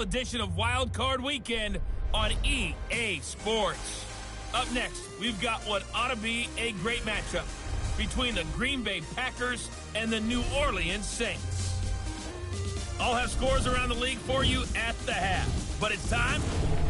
Edition of Wild Card Weekend on EA Sports. Up next, we've got what ought to be a great matchup between the Green Bay Packers and the New Orleans Saints. I'll have scores around the league for you at the half, but it's time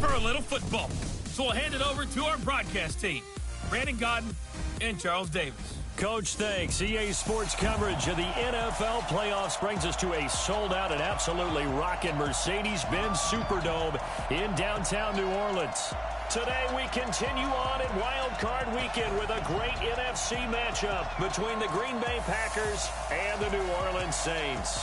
for a little football. So we'll hand it over to our broadcast team, Brandon Godden and Charles Davis. Coach, thanks. EA Sports coverage of the NFL playoffs brings us to a sold-out and absolutely rocking Mercedes-Benz Superdome in downtown New Orleans. Today we continue on in Wild Card Weekend with a great NFC matchup between the Green Bay Packers and the New Orleans Saints.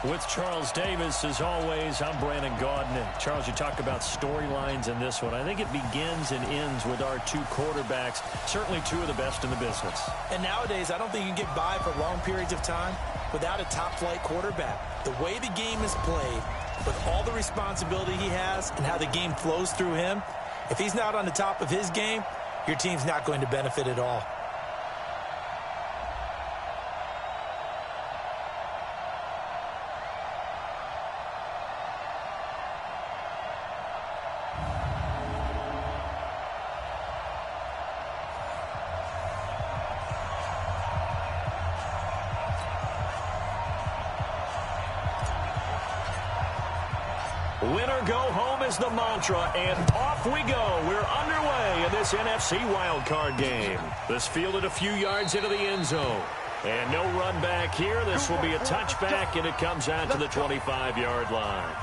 With Charles Davis, as always, I'm Brandon Godden. And Charles, you talk about storylines in this one. I think it begins and ends with our two quarterbacks, certainly two of the best in the business. And nowadays, I don't think you can get by for long periods of time without a top-flight quarterback. The way the game is played, with all the responsibility he has and how the game flows through him, if he's not on the top of his game, your team's not going to benefit at all. Winner go home is the mantra, and off we go. We're underway in this NFC wildcard game. This fielded a few yards into the end zone. And no run back here. This will be a touchback, and it comes out to the 25-yard line.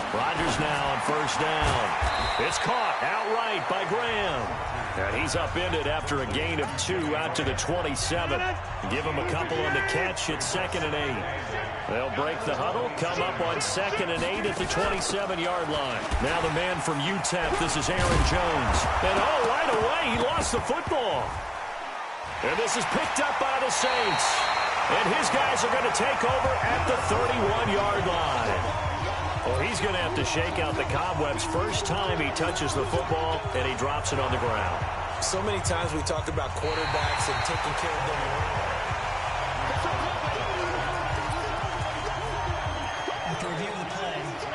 Rodgers now on first down. It's caught outright by Graham. And he's upended after a gain of 2 out to the 27. Give him a couple on the catch. It's 2nd and 8. They'll break the huddle, come up on 2nd and 8 at the 27-yard line. Now the man from UTEP, this is Aaron Jones. And right away, he lost the football. And this is picked up by the Saints. And his guys are going to take over at the 31-yard line. Well, he's going to have to shake out the cobwebs first time he touches the football, and he drops it on the ground. So many times we talk about quarterbacks and taking care of them.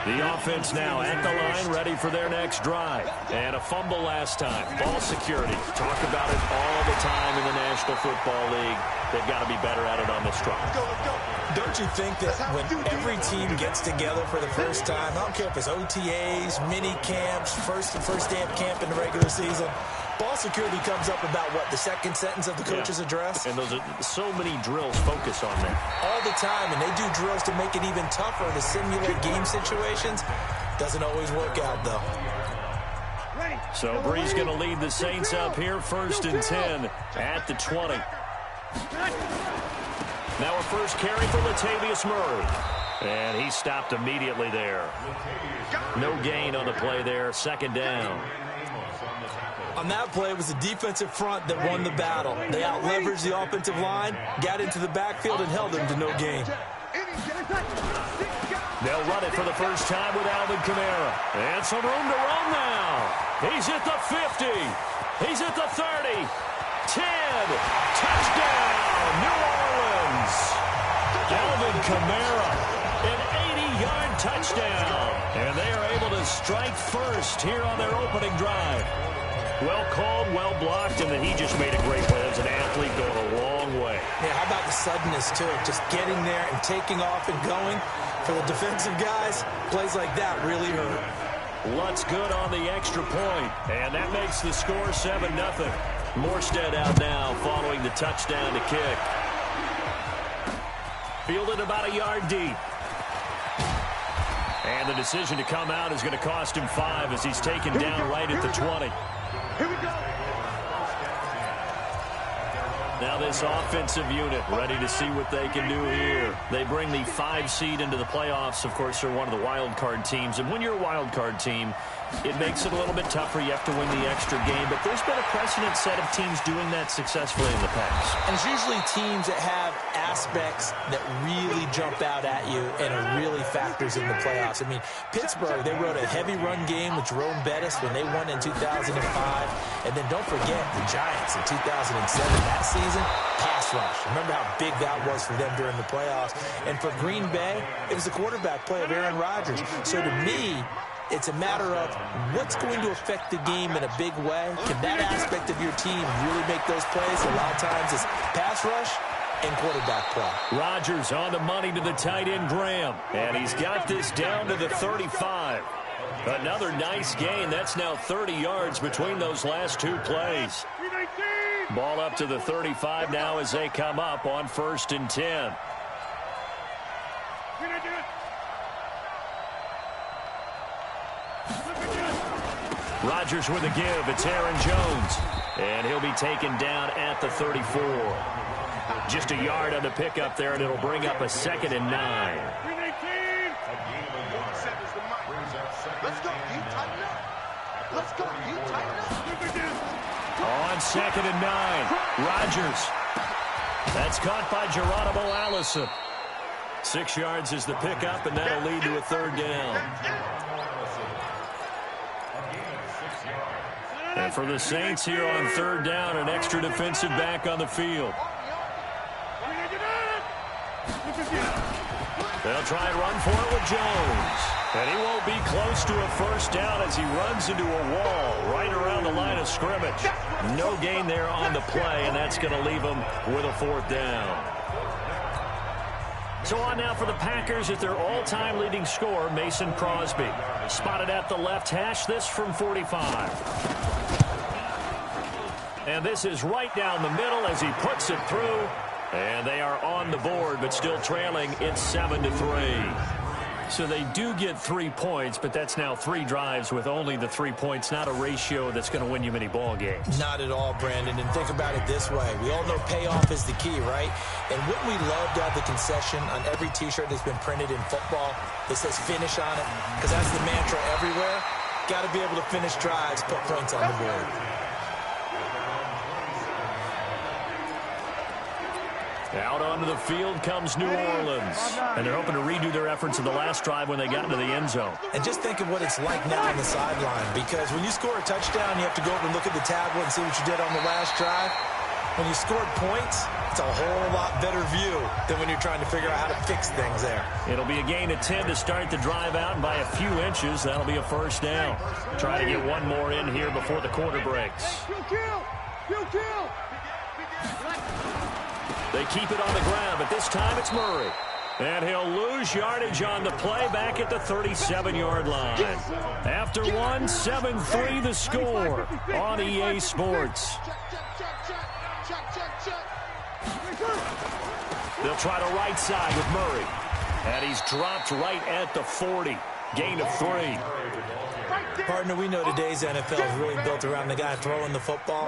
The offense now at the line, ready for their next drive. And a fumble last time. Ball security. Talk about it all the time in the National Football League. They've got to be better at it on this drive. Don't you think that when every team gets together for the first time, I don't care if it's OTAs, mini camps, first day of camp in the regular season, ball security comes up about, what, the second sentence of the coach's address? And those are so many drills focus on that. All the time, and they do drills to make it even tougher to simulate game situations. Doesn't always work out, though. So Bree's going to lead the Saints up here, 1st and 10 at the 20. Now a first carry for Latavius Murray. And he stopped immediately there. No gain on the play there, 2nd down. On that play, it was the defensive front that won the battle. They out-leveraged the offensive line, got into the backfield, and held them to no gain. They'll run it for the first time with Alvin Kamara. And some room to run now. He's at the 50. He's at the 30. 10. Touchdown, New Orleans. Alvin Kamara, an 80-yard touchdown. And they are able to strike first here on their opening drive. Well called, well blocked, and he just made a great play. As an athlete going a long way. Yeah, how about the suddenness, too? Just getting there and taking off and going. For the defensive guys, plays like that really hurt. Lutz good on the extra point, and that makes the score 7-0. Morstead out now following the touchdown to kick. Fielded about a yard deep. And the decision to come out is going to cost him 5 as he's taken down right at the 20. Here we go. Now Now this offensive unit ready to see what they can do here. They bring the 5 seed into the playoffs. Of course, they're one of the wild card teams. And when you're a wild card team, it makes it a little bit tougher. You have to win the extra game. But there's been a precedent set of teams doing that successfully in the past. And it's usually teams that have aspects that really jump out at you and are really factors in the playoffs. I mean, Pittsburgh, they rode a heavy run game with Jerome Bettis when they won in 2005. And then don't forget the Giants in 2007. That season, pass rush. Remember how big that was for them during the playoffs. And for Green Bay, it was the quarterback play of Aaron Rodgers. So to me, it's a matter of what's going to affect the game in a big way. Can that aspect of your team really make those plays? A lot of times it's pass rush and quarterback play. Rodgers on the money to the tight end, Graham. And he's got this down to the 35. Another nice gain. That's now 30 yards between those last 2 plays. Ball up to the 35 now as they come up on 1st and 10. Rodgers with a give. It's Aaron Jones. And he'll be taken down at the 34. Just a yard on the pickup there, and it'll bring up a 2nd and 9. Let's go. You tighten up. Let's go. You tighten up. On 2nd and 9. Rodgers. That's caught by Geronimo Allison. 6 yards is the pickup, and that'll lead to a 3rd down. And for the Saints here on 3rd down, an extra defensive back on the field. They'll try and run for it with Jones. And he won't be close to a 1st down as he runs into a wall right around the line of scrimmage. No gain there on the play, and that's going to leave him with a 4th down. So on now for the Packers at their all-time leading scorer, Mason Crosby. Spotted at the left hash, this from 45. And this is right down the middle as he puts it through. And they are on the board, but still trailing. It's 7-3. So they do get 3 points, but that's now 3 drives with only the 3 points. Not a ratio that's going to win you many ball games. Not at all, Brandon. And think about it this way. We all know payoff is the key, right? And wouldn't we love to have the concession on every T-shirt that's been printed in football that says finish on it? Because that's the mantra everywhere. Got to be able to finish drives, put points on the board. Out onto the field comes New Orleans. And they're hoping to redo their efforts in the last drive when they got into the end zone. And just think of what it's like now on the sideline. Because when you score a touchdown, you have to go over and look at the tablet and see what you did on the last drive. When you scored points, it's a whole lot better view than when you're trying to figure out how to fix things there. It'll be a gain of 10 to start the drive out, and by a few inches, that'll be a 1st down. Try to get one more in here before the quarter breaks. They keep it on the ground, but this time it's Murray. And he'll lose yardage on the play back at the 37-yard line. After one, 7-3 the score on EA Sports. They'll try the right side with Murray. And he's dropped right at the 40. Gain of 3. Partner, we know today's NFL is really built around the guy throwing the football.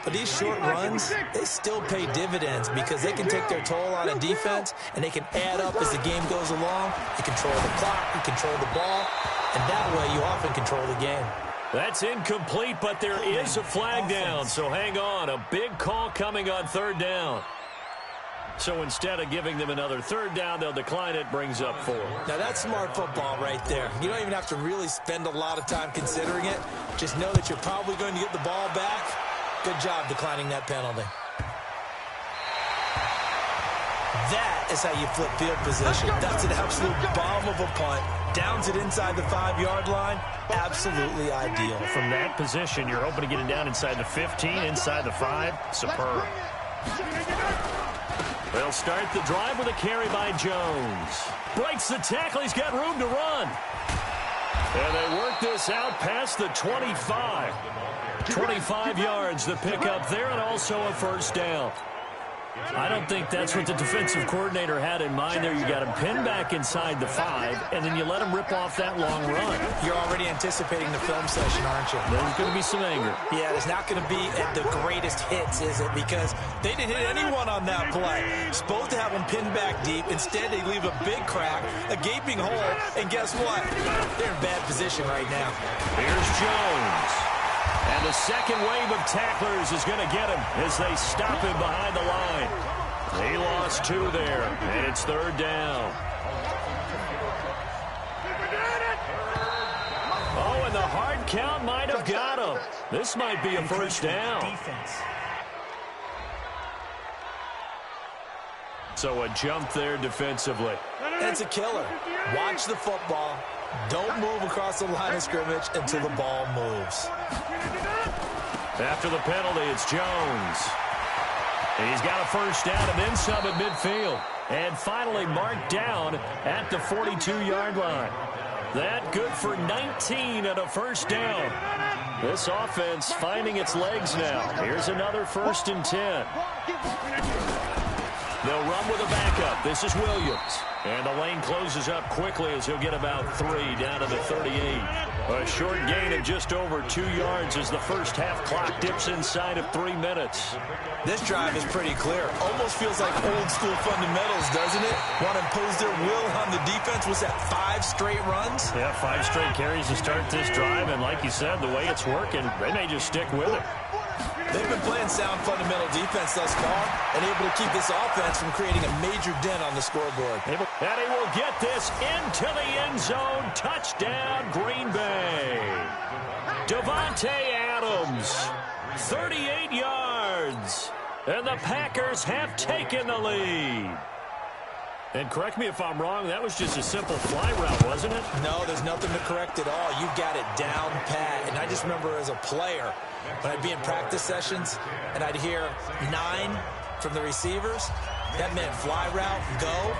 But these short runs, they still pay dividends because they can take their toll on a defense and they can add up as the game goes along. You control the clock, you control the ball, and that way you often control the game. That's incomplete, but there is a flag down, so hang on. A big call coming on 3rd down. So instead of giving them another 3rd down, they'll decline it, brings up 4. Now that's smart football right there. You don't even have to really spend a lot of time considering it. Just know that you're probably going to get the ball back. Good job declining that penalty. That is how you flip field position. That's an absolute bomb of a punt. Downs it inside the 5-yard line. Absolutely ideal. From that position, you're hoping to get it down inside the 15, inside the 5. Superb. They'll start the drive with a carry by Jones. Breaks the tackle. He's got room to run. And they work this out past the 25. 25 yards, the pickup there, and also a 1st down. I don't think that's what the defensive coordinator had in mind there. You got him pinned back inside the 5, and then you let him rip off that long run. You're already anticipating the film session, aren't you? There's going to be some anger. Yeah, it's not going to be at the greatest hits, is it? Because they didn't hit anyone on that play. Supposed to have him pinned back deep. Instead, they leave a big crack, a gaping hole, and guess what? They're in bad position right now. Here's Jones. And the second wave of tacklers is going to get him as they stop him behind the line. He lost 2 there, and it's 3rd down. Oh, and the hard count might have got him. This might be a first down. So a jump there defensively. It's a killer. Watch the football. Don't move across the line of scrimmage until the ball moves. After the penalty, it's Jones. He's got a first down and then some at midfield. And finally marked down at the 42-yard line. That good for 19 and a first down. This offense finding its legs now. Here's another 1st and 10. They'll run with a backup. This is Williams. And the lane closes up quickly as he'll get about 3 down to the 38. A short gain of just over 2 yards as the first half clock dips inside of 3 minutes. This drive is pretty clear. Almost feels like old school fundamentals, doesn't it? Want to impose their will on the defense. Was that 5 straight runs? Yeah, 5 straight carries to start this drive. And like you said, the way it's working, they may just stick with it. They've been playing sound fundamental defense thus far and able to keep this offense from creating a major dent on the scoreboard. And he will get this into the end zone. Touchdown, Green Bay. Davante Adams, 38 yards. And the Packers have taken the lead. And correct me if I'm wrong, that was just a simple fly route, wasn't it? No, there's nothing to correct at all. You got it down pat. And I just remember as a player, when I'd be in practice sessions and I'd hear 9 from the receivers, that meant fly route, go,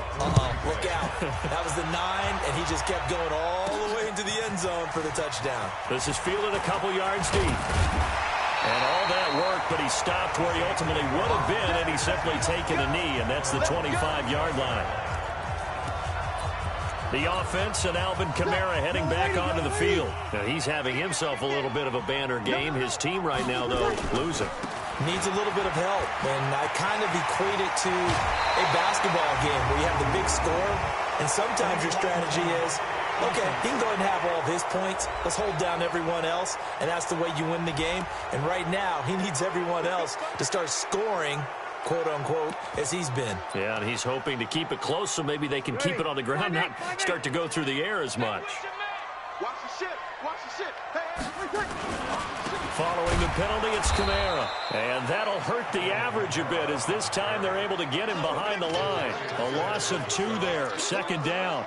look out. That was the 9, and he just kept going all the way into the end zone for the touchdown. This is fielded a couple yards deep. And all that work, but he stopped where he ultimately would have been, and he's simply taken a knee, and that's the 25-yard line. The offense and Alvin Kamara heading back onto the field. Now he's having himself a little bit of a banner game. His team right now, though, losing. Needs a little bit of help, and I kind of equate it to a basketball game where you have the big score, and sometimes your strategy is, okay, he can go ahead and have all of his points. Let's hold down everyone else, and that's the way you win the game. And right now, he needs everyone else to start scoring, quote-unquote, as he's been. Yeah, and he's hoping to keep it close so maybe they can keep it on the ground, not start to go through the air as much. Watch the shit. Watch the shit. Following the penalty, it's Kamara. And that'll hurt the average a bit as this time they're able to get him behind the line. A loss of 2 there, 2nd down.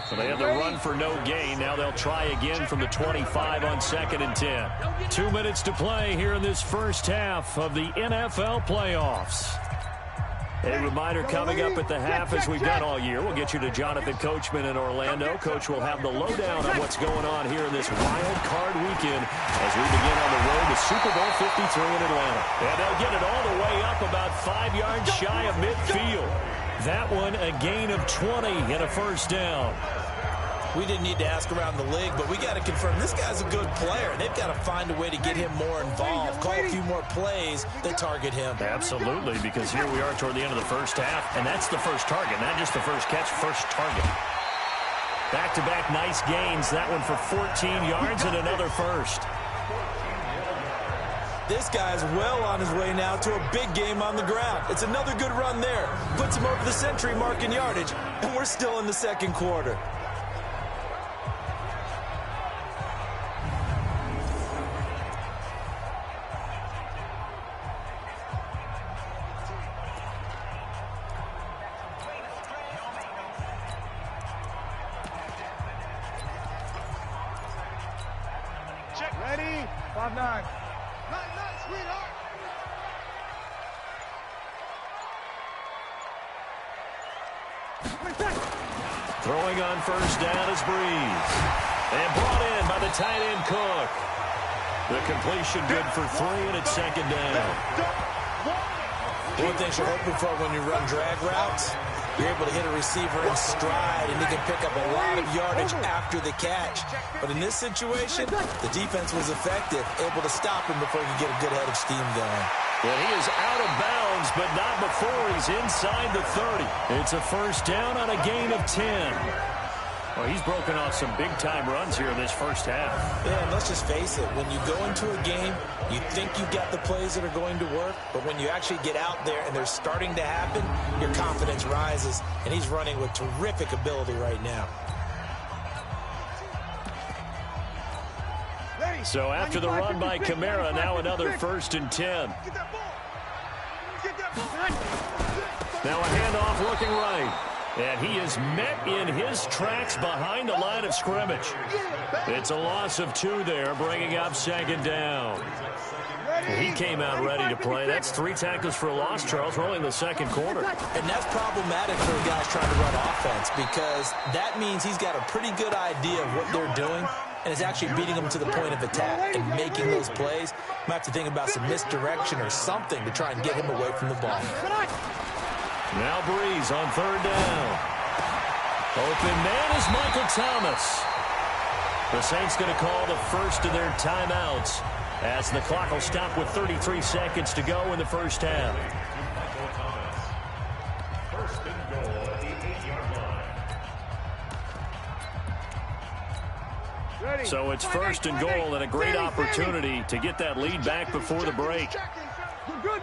So they had the run for no gain. Now they'll try again from the 25 on 2nd and 10. 2 minutes to play here in this first half of the NFL playoffs. A reminder coming up at the half, as we've done all year. We'll get you to Jonathan Coachman in Orlando. Coach will have the lowdown on what's going on here in this wild card weekend as we begin on the road to Super Bowl 53 in Atlanta. And they'll get it all the way up about 5 yards shy of midfield. That one a gain of 20 and a first down. We didn't need to ask around the league, but we got to confirm this guy's a good player. They've got to find a way to get him more involved, call a few more plays that target him. Absolutely, because here we are toward the end of the first half, and that's the first target, not just the first catch, first target. Back-to-back nice gains, that one for 14 yards and another first. This guy's well on his way now to a big game on the ground. It's another good run there. Puts him over the century mark in yardage, and we're still in the second quarter. Ready? 5-9. 9-9, sweetheart. Throwing on first down is Breeze. And brought in by the tight end Cook. The completion good for 3, and it's 2nd down. One thing you're hoping for when you run drag routes, you're able to hit a receiver in stride, and he can pick up a lot of yardage after the catch. But in this situation, the defense was effective, able to stop him before he could get a good head of steam going. Well, he is out of bounds, but not before he's inside the 30. It's a first down on a gain of 10. Well, he's broken off some big-time runs here in this first half. Yeah, and let's just face it. When you go into a game, you think you've got the plays that are going to work, but when you actually get out there and they're starting to happen, your confidence rises, and he's running with terrific ability right now. So after the run by Kamara, now another 1st and 10. Now a handoff looking right. And he is met in his tracks behind the line of scrimmage. It's a loss of 2 there, bringing up 2nd down. He came out ready to play. That's 3 tackles for a loss, Charles, rolling the 2nd quarter. And that's problematic for the guys trying to run offense, because that means he's got a pretty good idea of what they're doing, and is actually beating them to the point of attack and making those plays. Might have to think about some misdirection or something to try and get him away from the ball. Now Breeze on 3rd down. Open man is Michael Thomas. The Saints going to call the first of their timeouts as the clock will stop with 33 seconds to go in the first half. First and goal at the 8-yard line. So it's 1st and goal, and a great opportunity to get that lead back before the break. Good.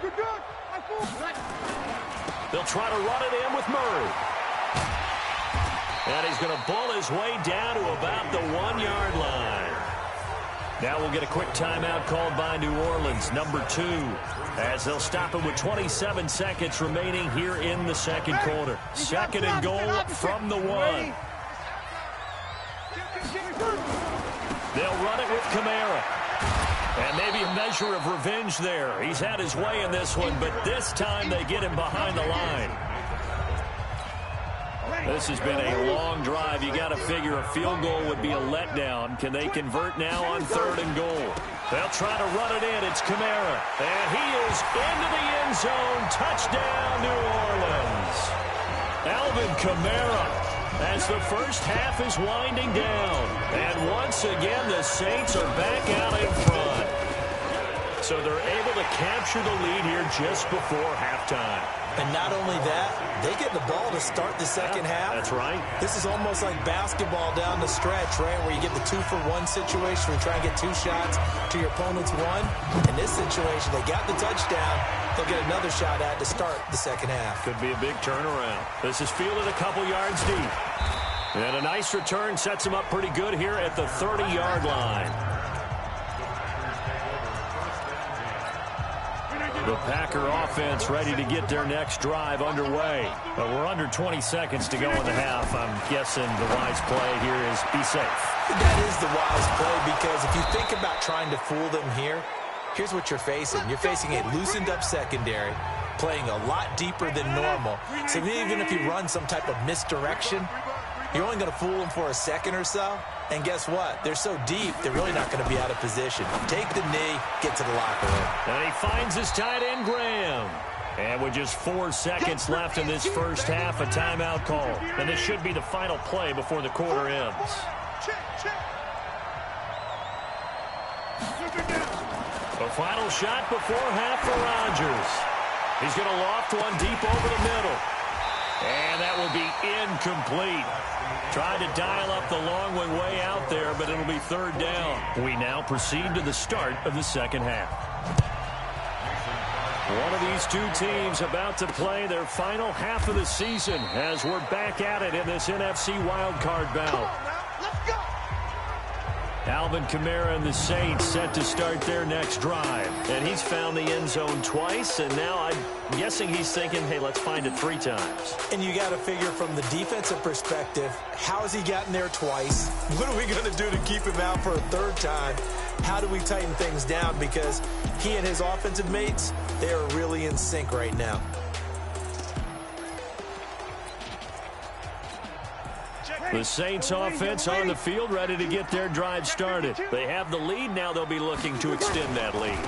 They'll try to run it in with Murray. And he's going to bull his way down to about the 1-yard line. Now we'll get a quick timeout called by New Orleans, number 2, as they'll stop him with 27 seconds remaining here in the 2nd quarter. 2nd and goal from the 1. They'll run it with Kamara. And maybe a measure of revenge there. He's had his way in this one, but this time they get him behind the line. This has been a long drive. You got to figure a field goal would be a letdown. Can they convert now on 3rd and goal? They'll try to run it in. It's Kamara. And he is into the end zone. Touchdown, New Orleans. Alvin Kamara, as the first half is winding down. And once again, the Saints are back out in front. So they're able to capture the lead here just before halftime. And not only that, they get the ball to start the second half. That's right. This is almost like basketball down the stretch, right, where you get the 2-for-1 situation where you try and get 2 shots to your opponent's 1. In this situation, they got the touchdown. They'll get another shot at to start the second half. Could be a big turnaround. This is fielded a couple yards deep. And a nice return sets him up pretty good here at the 30-yard line. The Packer offense ready to get their next drive underway. But we're under 20 seconds to go in the half. I'm guessing the wise play here is be safe. That is the wise play, because if you think about trying to fool them here, here's what you're facing. You're facing a loosened-up secondary, playing a lot deeper than normal. So even if you run some type of misdirection, you're only going to fool them for a second or so. And guess what? They're so deep, they're really not going to be out of position. Take the knee, get to the locker room. And he finds his tight end, Graham. And with just 4 seconds left in this first half, a timeout call. And this should be the final play before the quarter ends. The final shot before half for Rodgers. He's going to loft one deep over the middle. And that will be incomplete. Tried to dial up the long one way out there, but it'll be 3rd down. We now proceed to the start of the second half. One of these 2 teams about to play their final half of the season as we're back at it in this NFC wildcard bout. Alvin Kamara and the Saints set to start their next drive. And he's found the end zone twice, and now I'm guessing he's thinking, hey, let's find it 3 times. And you got to figure from the defensive perspective, how has he gotten there twice? What are we going to do to keep him out for a 3rd time? How do we tighten things down? Because he and his offensive mates, they are really in sync right now. The Saints offense on the field ready to get their drive started. They have the lead. Now they'll be looking to extend that lead.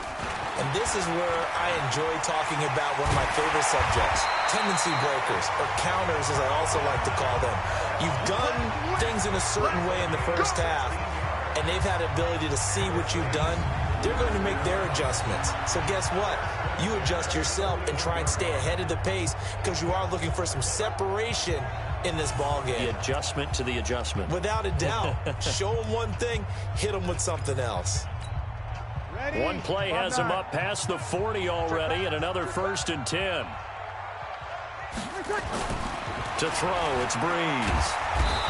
And this is where I enjoy talking about one of my favorite subjects, tendency breakers, or counters as I also like to call them. You've done things in a certain way in the first half, and they've had the ability to see what you've done. They're going to make their adjustments. So guess what? You adjust yourself and try and stay ahead of the pace because you are looking for some separation in this ball game. The adjustment to the adjustment. Without a doubt. Show them one thing, hit them with something else. One play has him up past the 40 already, and another 1st and 10. To throw, it's Breeze.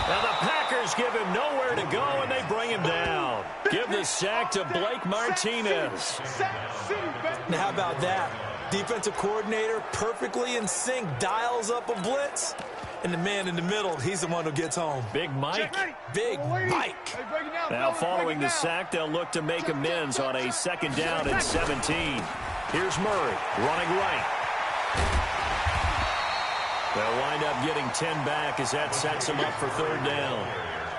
Now the Packers give him nowhere to go, and they bring him down. Give the sack to Blake Martinez. Now how about that? Defensive coordinator perfectly in sync, dials up a blitz. And the man in the middle, he's the one who gets home. Big Mike. Big Mike. Now following the sack, they'll look to make amends on a 2nd down and 17. Here's Murray running right. They'll wind up getting 10 back as that sets them up for 3rd down.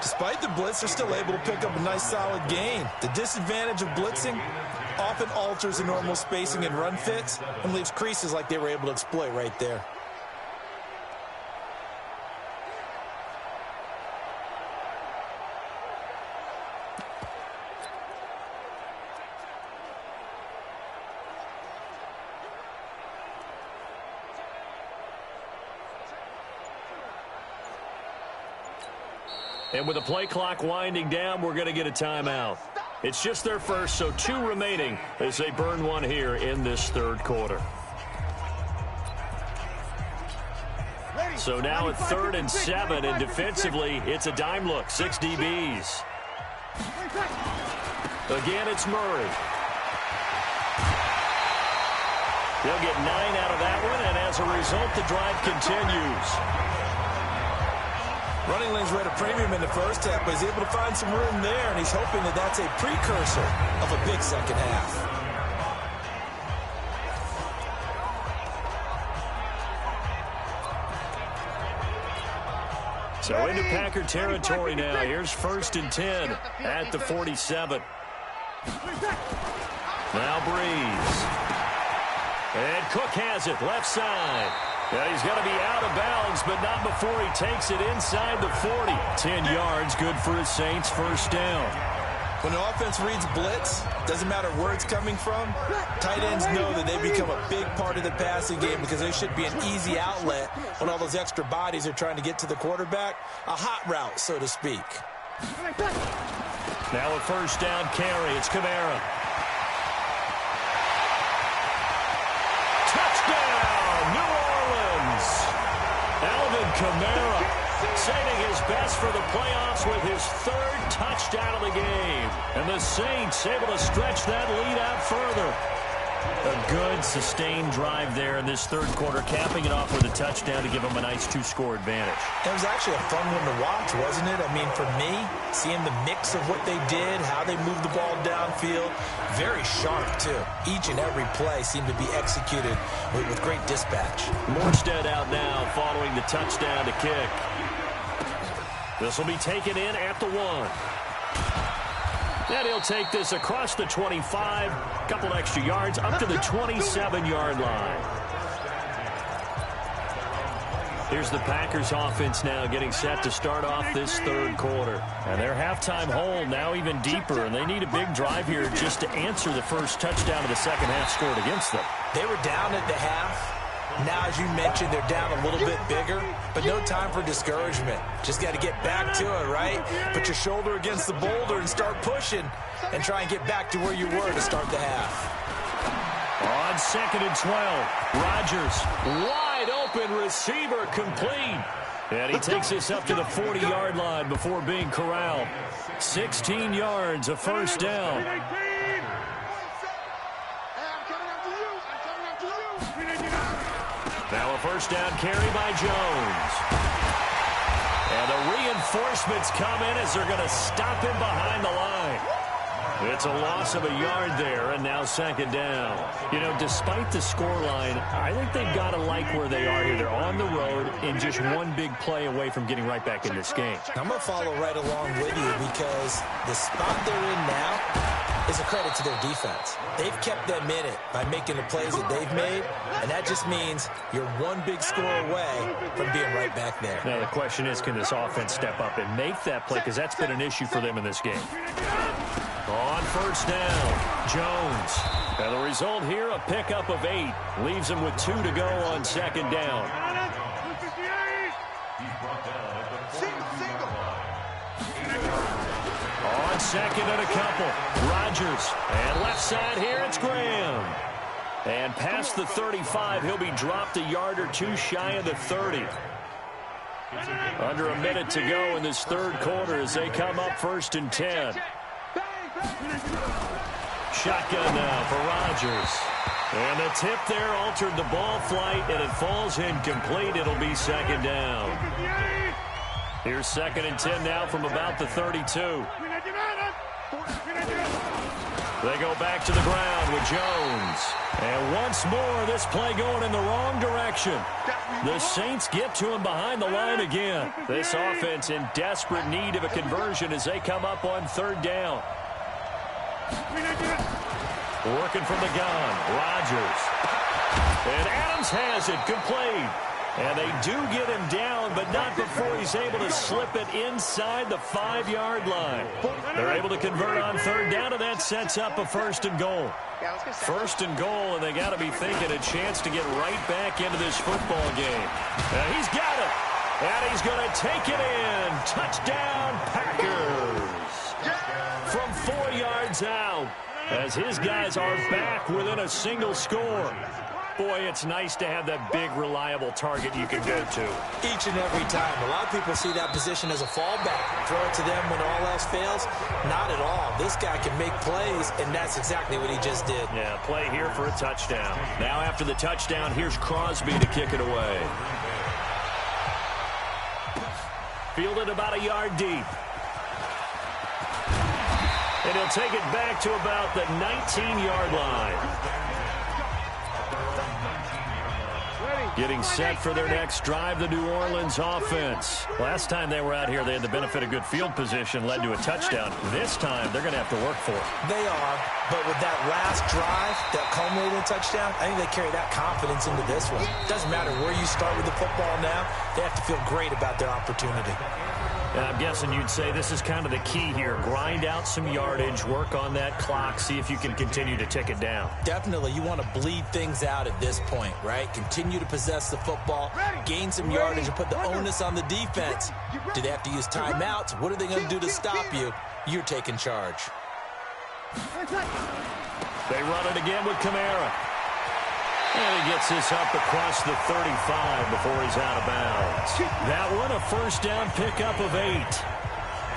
Despite the blitz, they're still able to pick up a nice solid gain. The disadvantage of blitzing often alters the normal spacing and run fits and leaves creases like they were able to exploit right there. And with the play clock winding down, we're going to get a timeout. It's just their first, so 2 remaining as they burn one here in this 3rd quarter. So now at 3rd and 7, and defensively, it's a dime look, 6 DBs. Again, it's Murray. He'll get 9 out of that one, and as a result, the drive continues. Running lanes were at a premium in the first half, but he's able to find some room there, and he's hoping that that's a precursor of a big second half. So into Packer territory now. Here's 1st and 10 at the 47. Now Breeze. And Cook has it, left side. And he's going to be out of bounds, but not before he takes it inside the 40. 10 yards, good for his Saints, 1st down. When the offense reads blitz, doesn't matter where it's coming from, tight ends know that they become a big part of the passing game because they should be an easy outlet when all those extra bodies are trying to get to the quarterback. A hot route, so to speak. Now a 1st down carry. It's Kamara. Touchdown, New Orleans. Alvin Kamara saving his best for the playoffs with his 3rd touchdown of the game. And the Saints able to stretch that lead out further. A good, sustained drive there in this 3rd quarter, capping it off with a touchdown to give them a nice 2-score advantage. It was actually a fun one to watch, wasn't it? I mean, for me, seeing the mix of what they did, how they moved the ball downfield, very sharp, too. Each and every play seemed to be executed with great dispatch. Morstead out now following the touchdown to kick. This will be taken in at the 1. And he'll take this across the 25, a couple extra yards, up to the 27-yard line. Here's the Packers offense now getting set to start off this 3rd quarter. And their halftime hole now even deeper, and they need a big drive here just to answer the first touchdown of the second half scored against them. They were down at the half. Now, as you mentioned, they're down a little bit bigger, but no time for discouragement. Just got to get back to it, right? Put your shoulder against the boulder and start pushing and try and get back to where you were to start the half. On 2nd and 12, Rodgers, wide open receiver, complete. And he takes this up to the 40-yard line before being corralled. 16 yards, a 1st down. Now a 1st down carry by Jones. And the reinforcements come in as they're going to stop him behind the line. It's a loss of a yard there, and now 2nd down. You know, despite the scoreline, I think they've got to like where they are here. They're on the road and just one big play away from getting right back in this game. I'm going to follow right along with you because the spot they're in now, is a credit to their defense. They've kept them in it by making the plays that they've made, and that just means you're one big score away from being right back there. Now the question is, can this offense step up and make that play, because that's been an issue for them in this game. On first down, Jones. And the result here, a pickup of 8. Leaves him with 2 to go on second down. On second and a couple, Rodgers. And left side here, it's Graham. And past the 35, he'll be dropped a yard or 2 shy of the 30. Under a minute to go in this third quarter as they come up 1st and 10. Shotgun now for Rodgers. And the tip there altered the ball flight, and it falls incomplete. It'll be second down. Here's 2nd and 10 now from about the 32. They go back to the ground with Jones. And once more, this play going in the wrong direction. The Saints get to him behind the line again. This offense in desperate need of a conversion as they come up on 3rd down. Working from the gun, Rodgers. And Adams has it, complete. And they do get him down, but not before he's able to slip it inside the 5-yard line. They're able to convert on 3rd down, and that sets up a 1st and goal. 1st and goal, and they got to be thinking a chance to get right back into this football game. Now he's got it, and he's going to take it in. Touchdown, Packers. From 4 yards out, as his guys are back within a single score. Boy, it's nice to have that big, reliable target you can go to. Each and every time. A lot of people see that position as a fallback. Throw it to them when all else fails. Not at all. This guy can make plays, and that's exactly what he just did. Yeah, play here for a touchdown. Now after the touchdown, here's Crosby to kick it away. Fielded about a yard deep. And he'll take it back to about the 19-yard line. Getting set for their next drive, the New Orleans offense. Last time they were out here, they had the benefit of good field position, led to a touchdown. This time, they're going to have to work for it. They are, but with that last drive, that culminating touchdown, I think they carry that confidence into this one. Doesn't matter where you start with the football now, they have to feel great about their opportunity. And I'm guessing you'd say this is kind of the key here. Grind out some yardage, work on that clock, see if you can continue to tick it down. Definitely. You want to bleed things out at this point, right? Continue to possess the football, gain some yardage, and put the onus on the defense. Do they have to use timeouts? What are they going to do to stop you? You're taking charge. They run it again with Kamara. And he gets this up across the 35 before he's out of bounds. That one, a 1st down pickup of 8.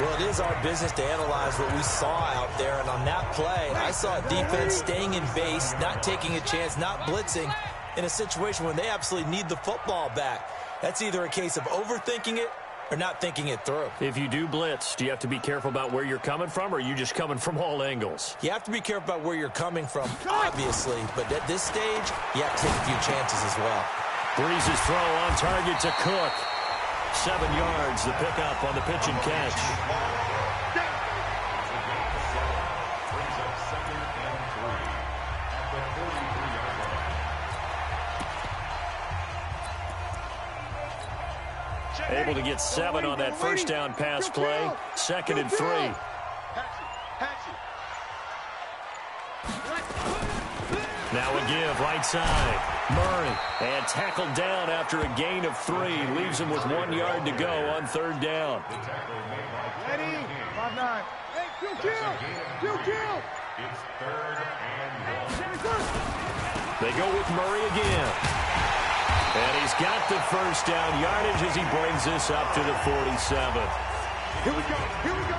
Well, it is our business to analyze what we saw out there. And on that play, I saw a defense staying in base, not taking a chance, not blitzing in a situation where they absolutely need the football back. That's either a case of overthinking it or not thinking it through. If you do blitz, do you have to be careful about where you're coming from, or are you just coming from all angles? You have to be careful about where you're coming from, obviously, but at this stage, you have to take a few chances as well. Breeze's throw on target to Cook. 7 yards, the pickup on the pitch and catch. Able to get 7 on that 1st down pass play. 2nd and 3. Now a give right side. Murray. And tackled down after a gain of 3. Leaves him with 1 yard to go on 3rd down. Ready? 5-9. Hey, 2 kill. It's 3rd and 1. They go with Murray again. And he's got the 1st down yardage as he brings this up to the 47. Here we go.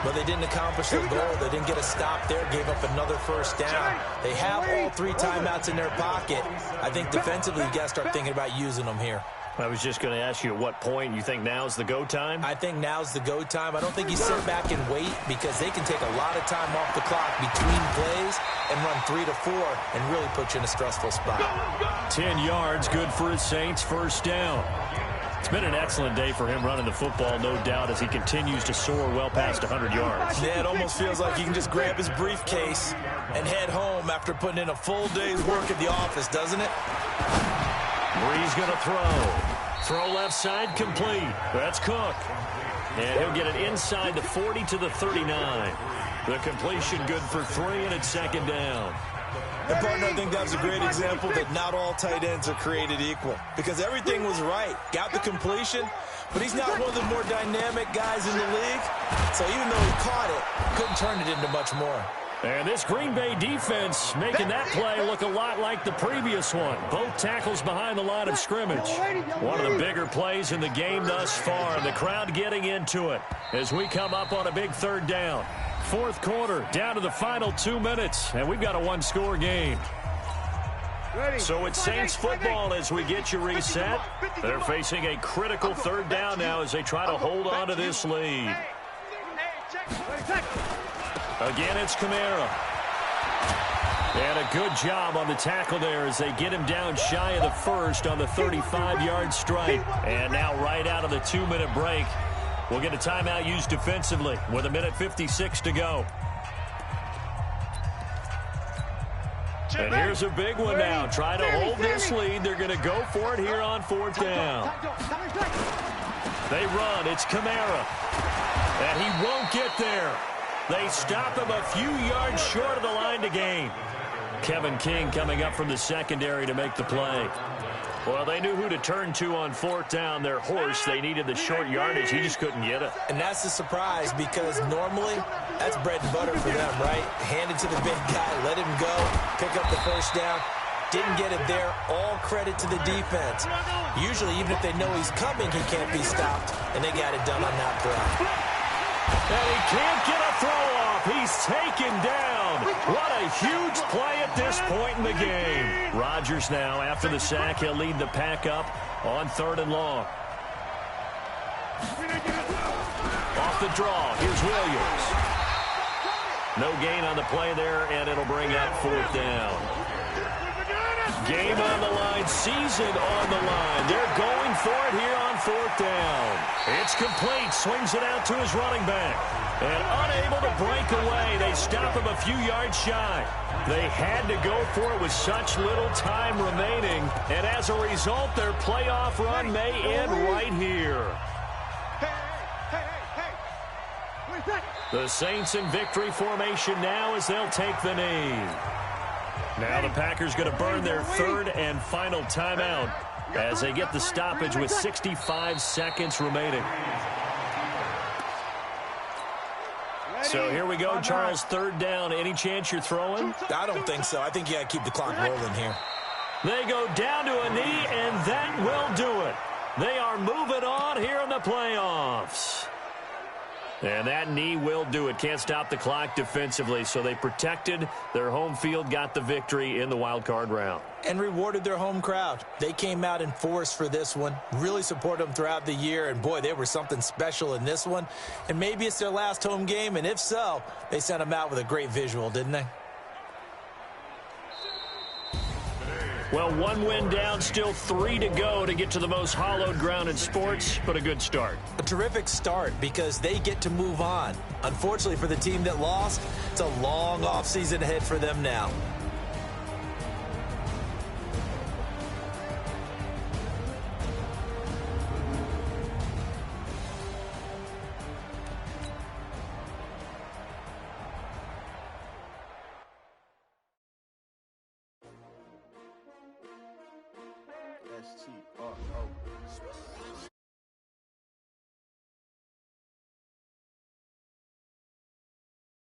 But they didn't accomplish their goal. They didn't get a stop there, gave up another 1st down. They have all 3 timeouts in their pocket. I think defensively, you got to start thinking about using them here. I was just going to ask you at what point you think now's the go time? I think now's the go time. I don't think you sit back and wait, because they can take a lot of time off the clock between plays and run 3 to 4 and really put you in a stressful spot. 10 yards, good for his Saints. 1st down. It's been an excellent day for him running the football, no doubt, as he continues to soar well past 100 yards. Yeah, it almost feels like he can just grab his briefcase and head home after putting in a full day's work at the office, doesn't it? Bree's going to throw. Throw left side complete. That's Cook. And he'll get it inside the 40 to the 39. The completion good for 3, and it's second down. And, partner, I think that was a great example that not all tight ends are created equal. Because everything was right. Got the completion, but he's not one of the more dynamic guys in the league. So even though he caught it, couldn't turn it into much more. And this Green Bay defense making that play look a lot like the previous one. Both tackles behind the line of scrimmage. One of the bigger plays in the game thus far. The crowd getting into it as we come up on a big third down. Fourth quarter, down to the final 2 minutes, and we've got a one-score game. So it's Saints football as we get you reset. They're facing a critical third down now as they try to hold on to this lead. Again, it's Kamara. And a good job on the tackle there as they get him down shy of the first on the 35-yard strike. And now right out of the 2-minute break, we'll get a timeout used defensively with 1:56 to go. And here's a big one now. Try to hold this lead. They're going to go for it here on fourth down. They run. It's Kamara. And he won't get there. They stop him a few yards short of the line to gain. Kevin King coming up from the secondary to make the play. Well, they knew who to turn to on fourth down. Their horse, they needed the short yardage. He just couldn't get it. And that's a surprise because normally that's bread and butter for them, right? Hand it to the big guy, let him go, pick up the first down. Didn't get it there. All credit to the defense. Usually, even if they know he's coming, he can't be stopped. And they got it done on that play. And he can't get a throw off. He's taken down. What a huge play at this point in the game. Rodgers now, after the sack, he'll lead the pack up on 3rd and long. Off the draw, here's Williams. No gain on the play there, and it'll bring up 4th down. Game on the line, season on the line. They're going for it here on 4th down. It's complete, swings it out to his running back. And unable to break away, they stop him a few yards shy. They had to go for it with such little time remaining. And as a result, their playoff run may end right here. The Saints in victory formation now as they'll take the knee. Now the Packers going to burn their 3rd and final timeout as they get the stoppage with 65 seconds remaining. So here we go, Charles, 3rd down. Any chance you're throwing? I don't think so. I think you got to keep the clock rolling here. They go down to a knee, and that will do it. They are moving on here in the playoffs. And that knee will do it. Can't stop the clock defensively. So they protected their home field, got the victory in the wild card round. And rewarded their home crowd. They came out in force for this one. Really supported them throughout the year. And, boy, they were something special in this one. And maybe it's their last home game. And if so, they sent them out with a great visual, didn't they? Well, 1 win down, still 3 to go to get to the most hallowed ground in sports, but a good start. A terrific start because they get to move on. Unfortunately for the team that lost, it's a long offseason ahead for them now.